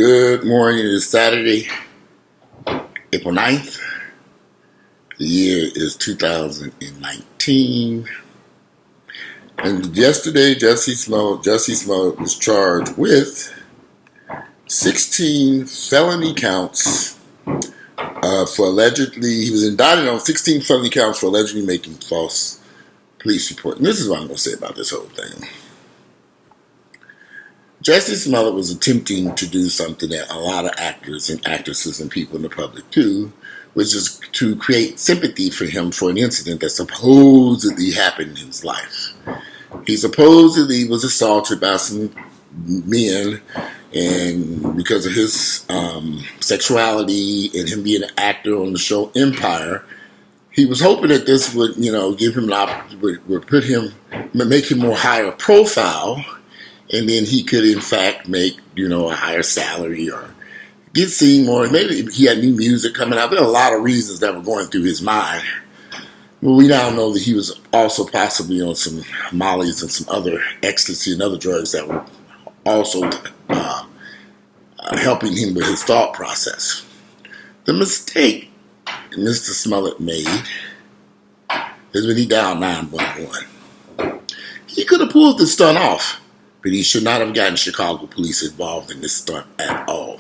Good morning. It is Saturday, April 9th. The year is 2019. And yesterday, Jussie Smollett was charged with 16 felony counts for allegedly, he was indicted on 16 felony counts for allegedly making false police reports. And this is what I'm going to say about this whole thing. Jussie Smollett was attempting to do something that a lot of actors and actresses and people in the public do, which is to create sympathy for him for an incident that supposedly happened in his life. He supposedly was assaulted by some men, and because of his sexuality and him being an actor on the show Empire, he was hoping that this would, give him would put him, make him more higher profile. And then he could, in fact, make, a higher salary or get seen more. Maybe he had new music coming out. There are a lot of reasons that were going through his mind. Well, we now know that he was also possibly on some mollies and some other ecstasy and other drugs that were also helping him with his thought process. The mistake Mr. Smollett made is when he dialed 911. He could have pulled the stunt off. But he should not have gotten Chicago police involved in this stunt at all.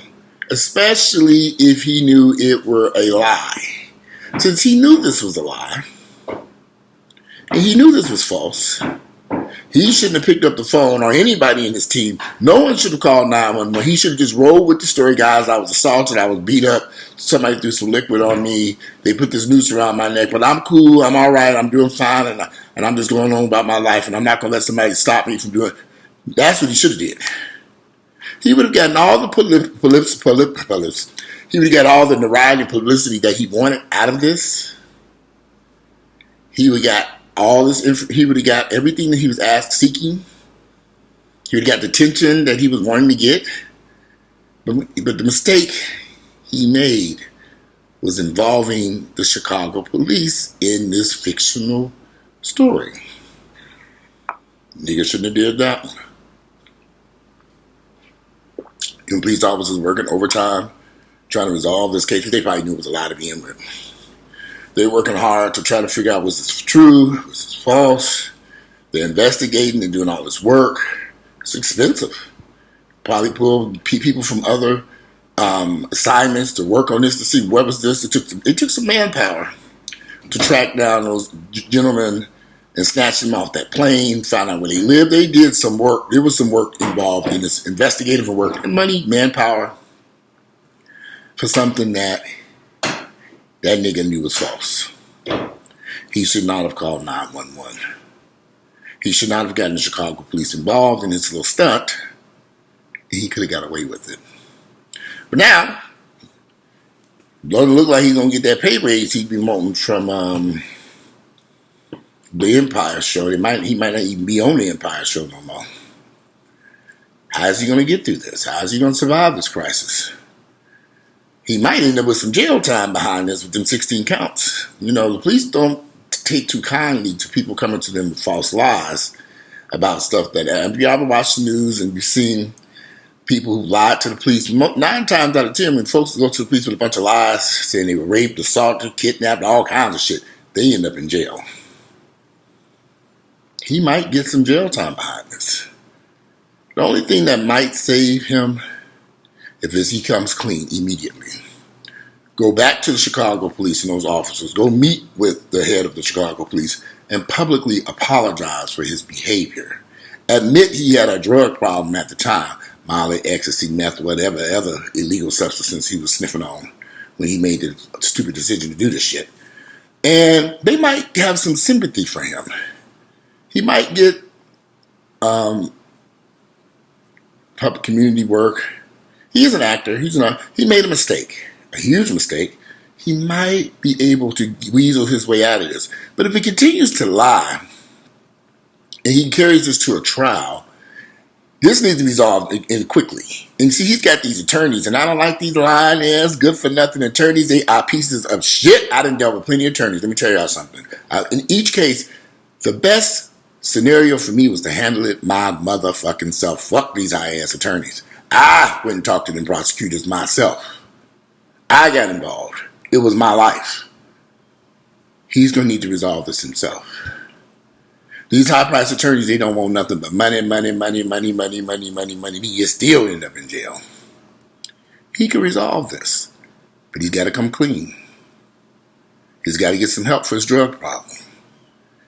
Especially if he knew it were a lie. Since he knew this was a lie, and he knew this was false, he shouldn't have picked up the phone, or anybody in his team. No one should have called 911. He should have just rolled with the story. Guys, I was assaulted, I was beat up, somebody threw some liquid on me, they put this noose around my neck, but I'm cool, I'm all right, I'm doing fine, and I'm just going on about my life, and I'm not going to let somebody stop me from doing it. That's what he should have did. He would have gotten all the he would have got all the notoriety and publicity that he wanted out of this. He would have got all this. He would have got everything that he was seeking. He would have got the attention that he was wanting to get. But the mistake he made was involving the Chicago police in this fictional story. Nigga shouldn't have did that. And police officers working overtime, trying to resolve this case. They probably knew it was a lie to begin with. They're working hard to try to figure out, was this true? Was this false? They're investigating and doing all this work. It's expensive. Probably pulled people from other assignments to work on this to see what was this. It took some manpower to track down those gentlemen and snatch them off that plane, found out where they lived. They did some work. There was some work involved in this investigative work and money, manpower for something that nigga knew was false. He should not have called 911. He should not have gotten the Chicago police involved in this little stunt. And he could have got away with it. But now, doesn't look like he's going to get that pay raise he'd been wanting from the Empire show. He might not even be on the Empire show no more. How is he going to get through this? How is he going to survive this crisis? He might end up with some jail time behind this with them 16 counts. The police don't take too kindly to people coming to them with false lies about stuff that, if you ever watch the news and you've seen people who lied to the police, 9 times out of 10, when folks go to the police with a bunch of lies, saying they were raped, assaulted, kidnapped, all kinds of shit, they end up in jail. He might get some jail time behind this. The only thing that might save him is he comes clean immediately. Go back to the Chicago police and those officers. Go meet with the head of the Chicago police and publicly apologize for his behavior. Admit he had a drug problem at the time. Molly, ecstasy, meth, whatever other illegal substance he was sniffing on when he made the stupid decision to do this shit. And they might have some sympathy for him. He might get public community work. He is an actor. He made a mistake, a huge mistake. He might be able to weasel his way out of this. But if he continues to lie, and he carries this to a trial, this needs to be resolved quickly. And see, he's got these attorneys, and I don't like these lying-ass, good-for-nothing attorneys. They are pieces of shit. I done dealt with plenty of attorneys. Let me tell y'all something. In each case, the best scenario for me was to handle it my motherfucking self. Fuck these high-ass attorneys. I went and talked to them prosecutors myself. I got involved. It was my life. He's going to need to resolve this himself. These high-priced attorneys, they don't want nothing but money, money, money, money, money, money, money, money. He still end up in jail. He can resolve this, but he's got to come clean. He's got to get some help for his drug problem.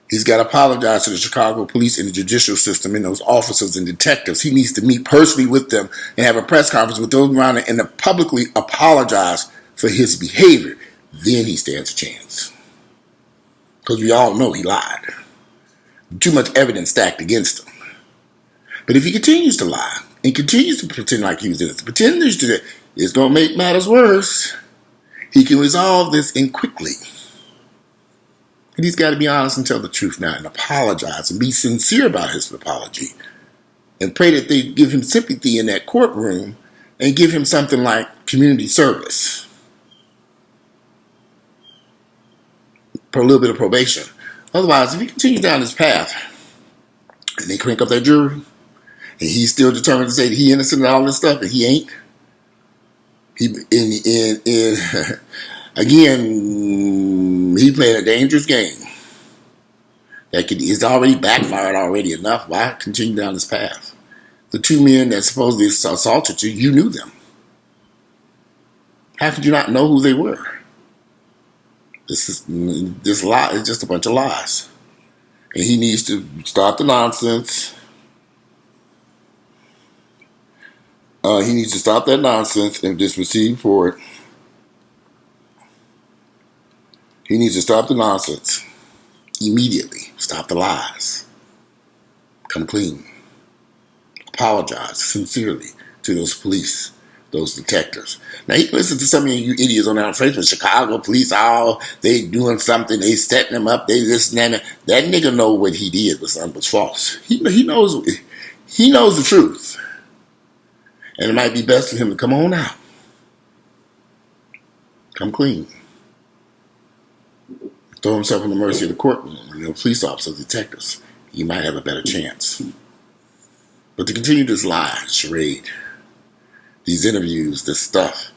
He's got to apologize to the Chicago police and the judicial system and those officers and detectives. He needs to meet personally with them and have a press conference with those around him and to publicly apologize for his behavior. Then he stands a chance. Because we all know he lied. Too much evidence stacked against him. But if he continues to lie and continues to pretend like he was innocent, pretends to it's going to make matters worse, he can resolve this and quickly. But he's got to be honest and tell the truth now and apologize and be sincere about his apology and pray that they give him sympathy in that courtroom and give him something like community service. For a little bit of probation. Otherwise, if he continues down this path and they crank up that jury and he's still determined to say that he's innocent and all this stuff and he ain't, again, he playing a dangerous game. It's already backfired already enough. Why continue down this path? The two men that supposedly assaulted you, you knew them. How could you not know who they were? This lie is just a bunch of lies. And he needs to stop the nonsense. He needs to stop that nonsense and just proceed forward. He needs to stop the nonsense immediately. Stop the lies. Come clean. Apologize sincerely to those police, those detectives. Now, you listen to some of you idiots on our Facebook, Chicago police, they doing something, they setting them up, they this and that. That nigga know what he did was false. He knows the truth. And it might be best for him to come on out. Come clean. Throw himself in the mercy of the courtroom, police officers, detectives. He might have a better chance. But to continue this lie, charade, these interviews, this stuff,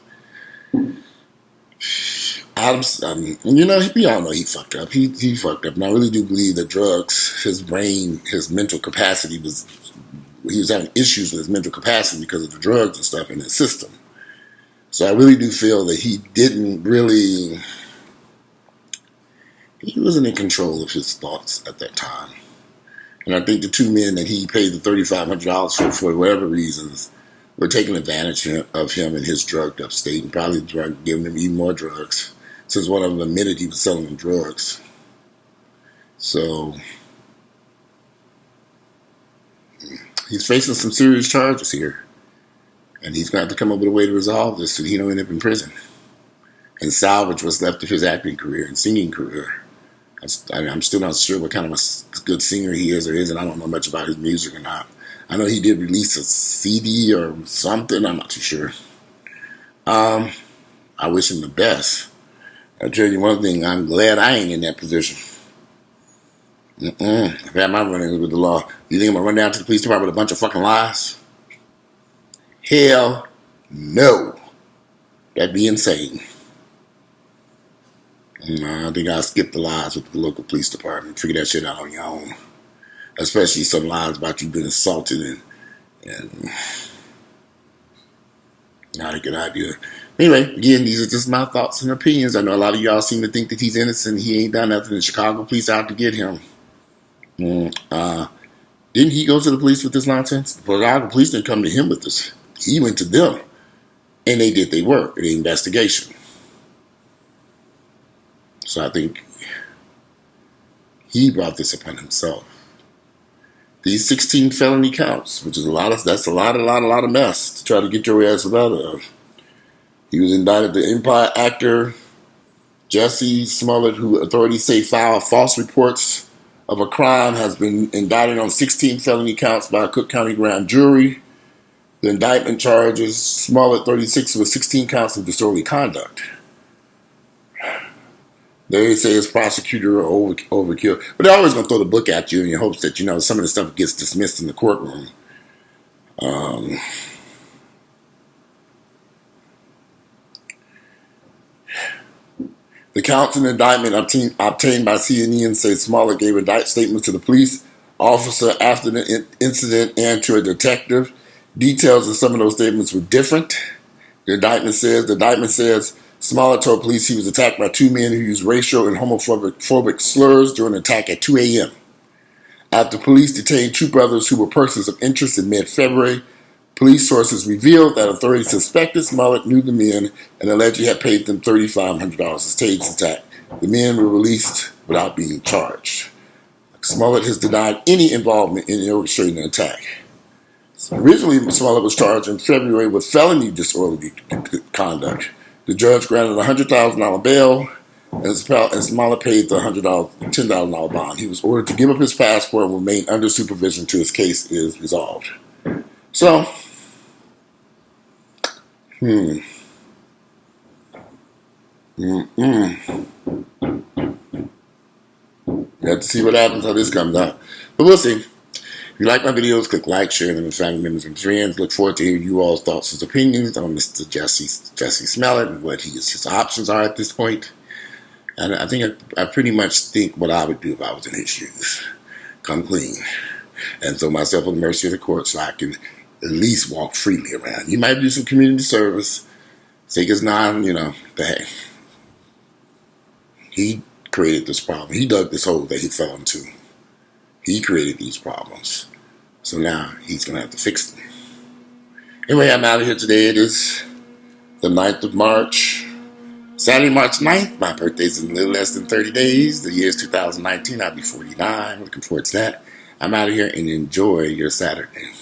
Adams, we all know he fucked up. He fucked up. And I really do believe that drugs, his brain, his mental capacity he was having issues with his mental capacity because of the drugs and stuff in his system. So I really do feel that he wasn't in control of his thoughts at that time. And I think the two men that he paid the $3,500 for whatever reasons, were taking advantage of him in his drugged up state and probably giving him even more drugs, since one of them admitted he was selling them drugs. So he's facing some serious charges here. And he's going to have to come up with a way to resolve this so he don't end up in prison and salvage what's left of his acting career and singing career. I'm still not sure what kind of a good singer he is or isn't. I don't know much about his music or not. I know he did release a CD or something. I'm not too sure. I wish him the best. I'll tell you one thing. I'm glad I ain't in that position. I've had my run-ins with the law. You think I'm going to run down to the police department with a bunch of fucking lies? Hell no. That'd be insane. I think I'll skip the lies with the local police department. Figure that shit out on your own. Especially some lies about you being assaulted and not a good idea. Anyway, again, these are just my thoughts and opinions. I know a lot of y'all seem to think that he's innocent. He ain't done nothing. The Chicago police out to get him. Didn't he go to the police with this nonsense? The Chicago police didn't come to him with this. He went to them. And they did their work, the investigation. So I think he brought this upon himself. These 16 felony counts, which is that's a lot of mess to try to get your ass out of. He was indicted, the Empire actor Jussie Smollett, who authorities say filed false reports of a crime, has been indicted on 16 felony counts by a Cook County grand jury. The indictment charges Smollett, 36, with 16 counts of disorderly conduct. They say it's prosecutorial overkill. But they're always going to throw the book at you in your hopes that, some of the stuff gets dismissed in the courtroom. The counts in the indictment obtained by CNN say Smollett gave a statement to the police officer after the incident and to a detective. Details of some of those statements were different. The indictment says Smollett told police he was attacked by two men who used racial and homophobic slurs during an attack at 2 a.m. After police detained two brothers who were persons of interest in mid-February, police sources revealed that authorities suspected Smollett knew the men and allegedly had paid them $3,500 to stage the attack. The men were released without being charged. Smollett has denied any involvement in orchestrating the attack. Originally, Smollett was charged in February with felony disorderly conduct. The judge granted a $100,000 bail, and Smollett paid the $10,000 bond. He was ordered to give up his passport and remain under supervision until his case is resolved. So, You have to see what happens, how this comes out. But we'll see. If you like my videos, click like, share them with family members and friends. Look forward to hearing you all's thoughts and opinions on Mr. Jussie Smollett and what his options are at this point. And I think I pretty much think what I would do if I was in his shoes. Come clean. And throw myself on the mercy of the court so I can at least walk freely around. You might do some community service. Take his but hey, he created this problem. He dug this hole that he fell into. He created these problems. So now he's going to have to fix them. Anyway, I'm out of here today. It is the 9th of March. Saturday, March 9th. My birthday's in a little less than 30 days. The year is 2019. I'll be 49. Looking forward to that. I'm out of here and enjoy your Saturday.